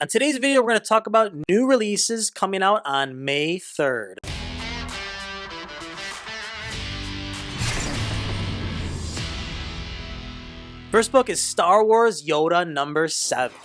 On today's video, we're going to talk about new releases coming out on May 3rd. First book is Star Wars Yoda number 7.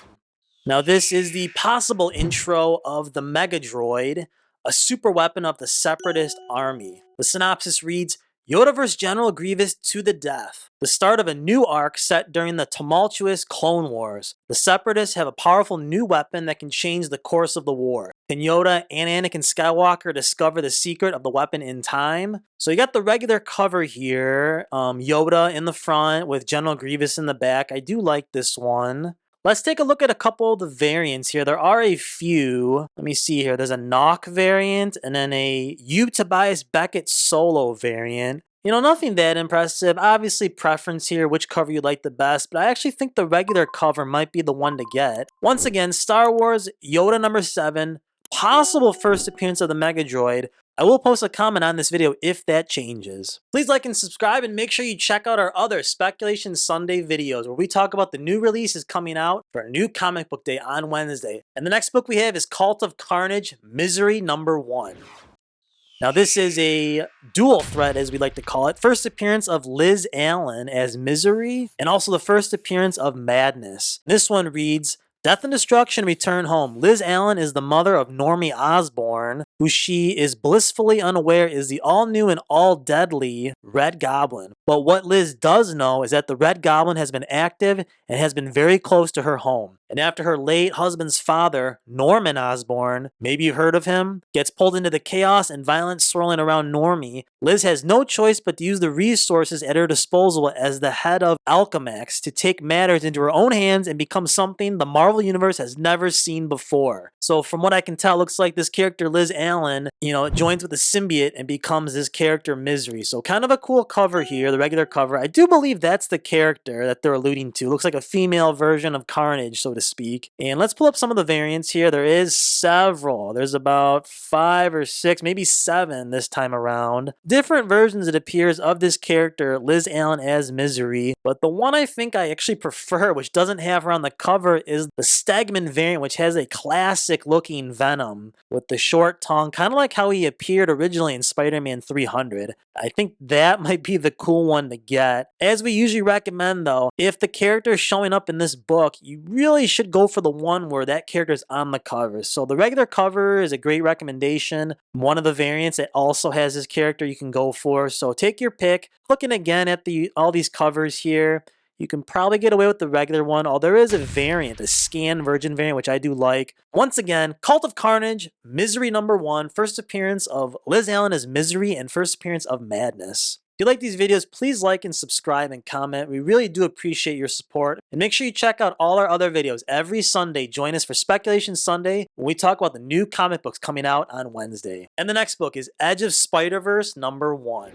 Now this is the possible intro of the Mega Droid, a super weapon of the Separatist army. The synopsis reads, Yoda vs. General Grievous to the death. The start of a new arc set during the tumultuous Clone Wars. The Separatists have a powerful new weapon that can change the course of the war. Can Yoda and Anakin Skywalker discover the secret of the weapon in time? So you got the regular cover here, Yoda in the front with General Grievous in the back. I do like this one. Let's take a look at a couple of the variants here. There are a few. Let me see here. There's a Nock variant and then a Tobias Beckett solo variant. You know, nothing that impressive. Obviously, preference here, which cover you like the best, but I actually think the regular cover might be the one to get. Once again, Star Wars Yoda number 7, possible first appearance of the Mega Droid. I will post a comment on this video if that changes. Please like and subscribe and make sure you check out our other Speculation Sunday videos where we talk about the new releases coming out for a new comic book day on Wednesday. And the next book we have is Cult of Carnage, Misery number 1. Now this is a dual threat, as we like to call it. First appearance of Liz Allen as Misery, and also the first appearance of Madness. This one reads, Death and Destruction return home. Liz Allen is the mother of Normie Osborn, who she is blissfully unaware is the all-new and all-deadly Red Goblin. But what Liz does know is that the Red Goblin has been active and has been very close to her home. And after her late husband's father, Norman Osborn, maybe you heard of him, gets pulled into the chaos and violence swirling around Normie, Liz has no choice but to use the resources at her disposal as the head of Alchemax to take matters into her own hands and become something the Marvel Universe has never seen before. So from what I can tell, it looks like this character Liz Allen, joins with the symbiote and becomes this character Misery. So kind of a cool cover here, the regular cover. I do believe that's the character that they're alluding to. Looks like a female version of Carnage, so to speak. And let's pull up some of the variants here. There is several. There's about 5 or 6, maybe 7 this time around. Different versions, it appears, of this character, Liz Allen as Misery. But the one I think I actually prefer, which doesn't have her on the cover, is the Stegman variant, which has a classic looking Venom with the short tongue, kind of like how he appeared originally in Spider-Man 300. I think that might be the cool one to get. As we usually recommend though, if the character is showing up in this book, you really should go for the one where that character is on the cover. So the regular cover is a great recommendation. One of the variants that also has this character you can go for. So take your pick. Looking again at all these covers here, you can probably get away with the regular one, although there is a variant, a scan virgin variant, which I do like. Once again, Cult of Carnage, Misery number 1, first appearance of Liz Allen as Misery, and first appearance of Madness. If you like these videos, please like and subscribe and comment. We really do appreciate your support. And make sure you check out all our other videos every Sunday. Join us for Speculation Sunday when we talk about the new comic books coming out on Wednesday. And the next book is Edge of Spider-Verse number 1.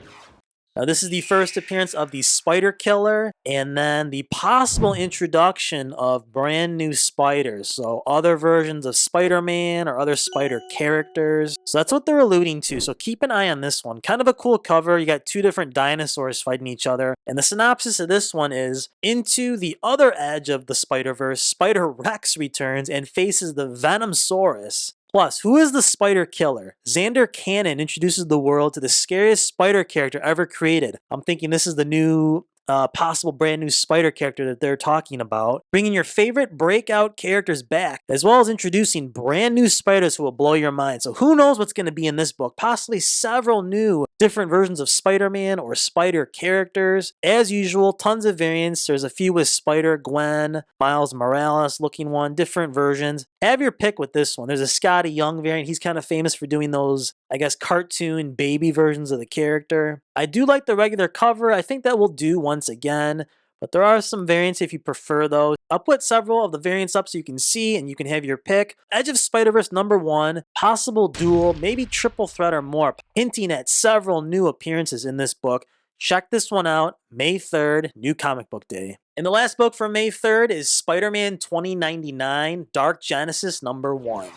Now, this is the first appearance of the Spider Killer, and then the possible introduction of brand new spiders. So other versions of Spider-Man or other spider characters. So that's what they're alluding to. So keep an eye on this one. Kind of a cool cover. You got 2 different dinosaurs fighting each other. And the synopsis of this one is, into the other edge of the Spider-Verse, Spider-Rex returns and faces the Venomsaurus. Plus, who is the Spider Killer? Xander Cannon introduces the world to the scariest spider character ever created. I'm thinking this is the new possible brand new spider character that they're talking about. Bringing your favorite breakout characters back, as well as introducing brand new spiders who will blow your mind. So who knows what's going to be in this book? Possibly several new different versions of Spider-Man or spider characters. As usual, tons of variants. There's a few with Spider-Gwen, Miles Morales looking one, different versions. Have your pick with this one. There's a Scotty Young variant. He's kind of famous for doing those, I guess, cartoon baby versions of the character. I do like the regular cover. I think that will do once again. But there are some variants if you prefer those. I'll put several of the variants up so you can see and you can have your pick. Edge of Spider-Verse number 1, possible dual, maybe triple threat or more, hinting at several new appearances in this book. Check this one out, May 3rd, new comic book day. And the last book for May 3rd is Spider-Man 2099, Dark Genesis number 1.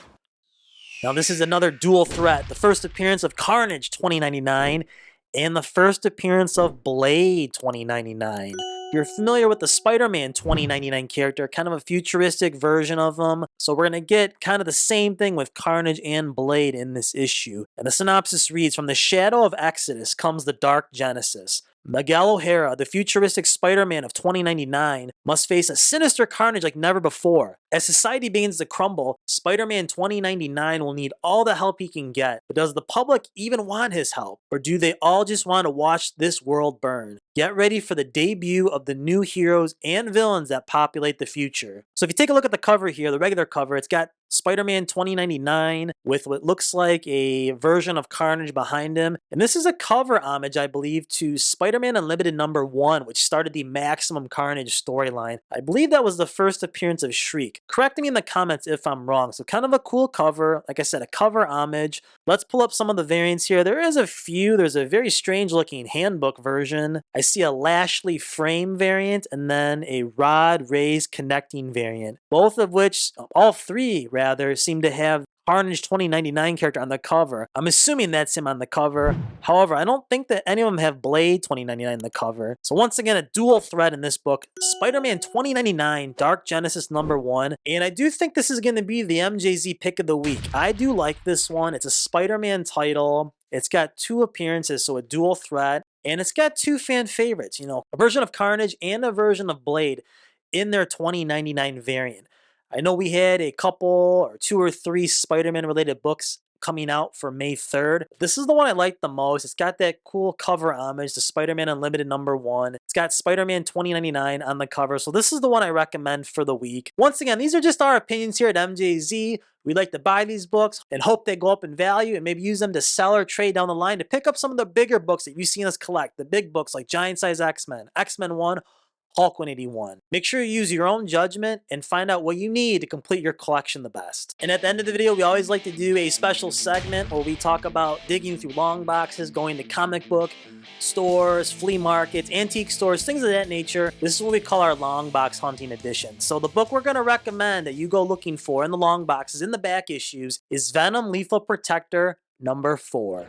Now this is another dual threat. The first appearance of Carnage 2099 and the first appearance of Blade 2099. You're familiar with the Spider-Man 2099 character, kind of a futuristic version of him. So we're going to get kind of the same thing with Carnage and Blade in this issue. And the synopsis reads, "From the shadow of Exodus comes the dark Genesis. Miguel O'Hara, the futuristic Spider-Man of 2099, must face a sinister Carnage like never before. As society begins to crumble, Spider-Man 2099 will need all the help he can get. But does the public even want his help? Or do they all just want to watch this world burn? Get ready for the debut of the new heroes and villains that populate the future." So if you take a look at the cover here, the regular cover, it's got Spider-Man 2099 with what looks like a version of Carnage behind him. And this is a cover homage, I believe, to Spider-Man Unlimited #1, which started the Maximum Carnage storyline. I believe that was the first appearance of Shriek. Correct me in the comments if I'm wrong. So kind of a cool cover. Like I said, a cover homage. Let's pull up some of the variants here. There is a few. There's a very strange looking handbook version. I see a Lashley frame variant and then a Rod Ray's connecting variant. Both of which, all three rather, seem to have Carnage 2099 character on the cover. I'm assuming that's him on the cover. However, I don't think that any of them have Blade 2099 on the cover. So once again, a dual threat in this book. Spider-Man 2099, Dark Genesis #1. And I do think this is going to be the MJZ pick of the week. I do like this one. It's a Spider-Man title. It's got 2 appearances, so a dual threat. And it's got 2 fan favorites, you know, a version of Carnage and a version of Blade in their 2099 variant. I know we had a couple or 2 or 3 Spider-Man related books coming out for May 3rd. This is the one I like the most. It's got that cool cover homage to Spider-Man Unlimited #1. It's got Spider-Man 2099 on the cover. So this is the one I recommend for the week. Once again, these are just our opinions here at MJZ. We like to buy these books and hope they go up in value and maybe use them to sell or trade down the line to pick up some of the bigger books that you've seen us collect. The big books like Giant Size X-Men, X-Men 1, Hulk 181. Make sure you use your own judgment and find out what you need to complete your collection the best. And at the end of the video, we always like to do a special segment where we talk about digging through long boxes, going to comic book stores, flea markets, antique stores, things of that nature. This is what we call our long box hunting edition. So the book we're going to recommend that you go looking for in the long boxes, in the back issues, is Venom Lethal Protector #4.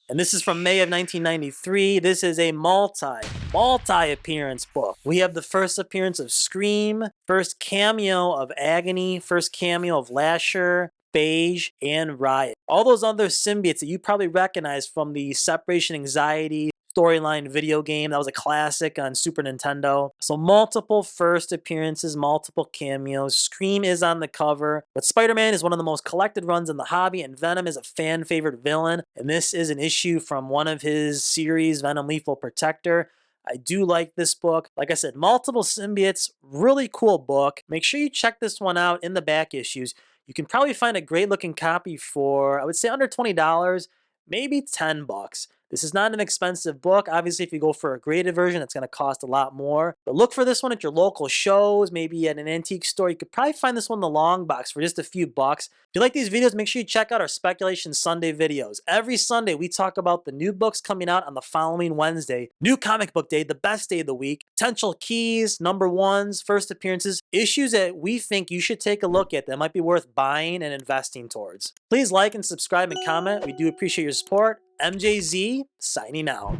And this is from May of 1993. This is a multi-appearance book. We have the first appearance of Scream, first cameo of Agony, first cameo of Lasher, Beige, and Riot. All those other symbiotes that you probably recognize from the Separation Anxiety storyline video game. That was a classic on Super Nintendo. So multiple first appearances, multiple cameos. Scream is on the cover, but Spider-Man is one of the most collected runs in the hobby, and Venom is a fan favorite villain. And this is an issue from one of his series, Venom Lethal Protector. I do like this book. Like I said, multiple symbiotes, really cool book. Make sure you check this one out in the back issues. You can probably find a great looking copy for, I would say, under $20, maybe $10. This is not an expensive book. Obviously, if you go for a graded version, it's going to cost a lot more. But look for this one at your local shows, maybe at an antique store. You could probably find this one in the long box for just a few bucks. If you like these videos, make sure you check out our Speculation Sunday videos. Every Sunday, we talk about the new books coming out on the following Wednesday. New comic book day, the best day of the week. Potential keys, #1s, first appearances, issues that we think you should take a look at that might be worth buying and investing towards. Please like and subscribe and comment. We do appreciate your support. MJZ, signing out.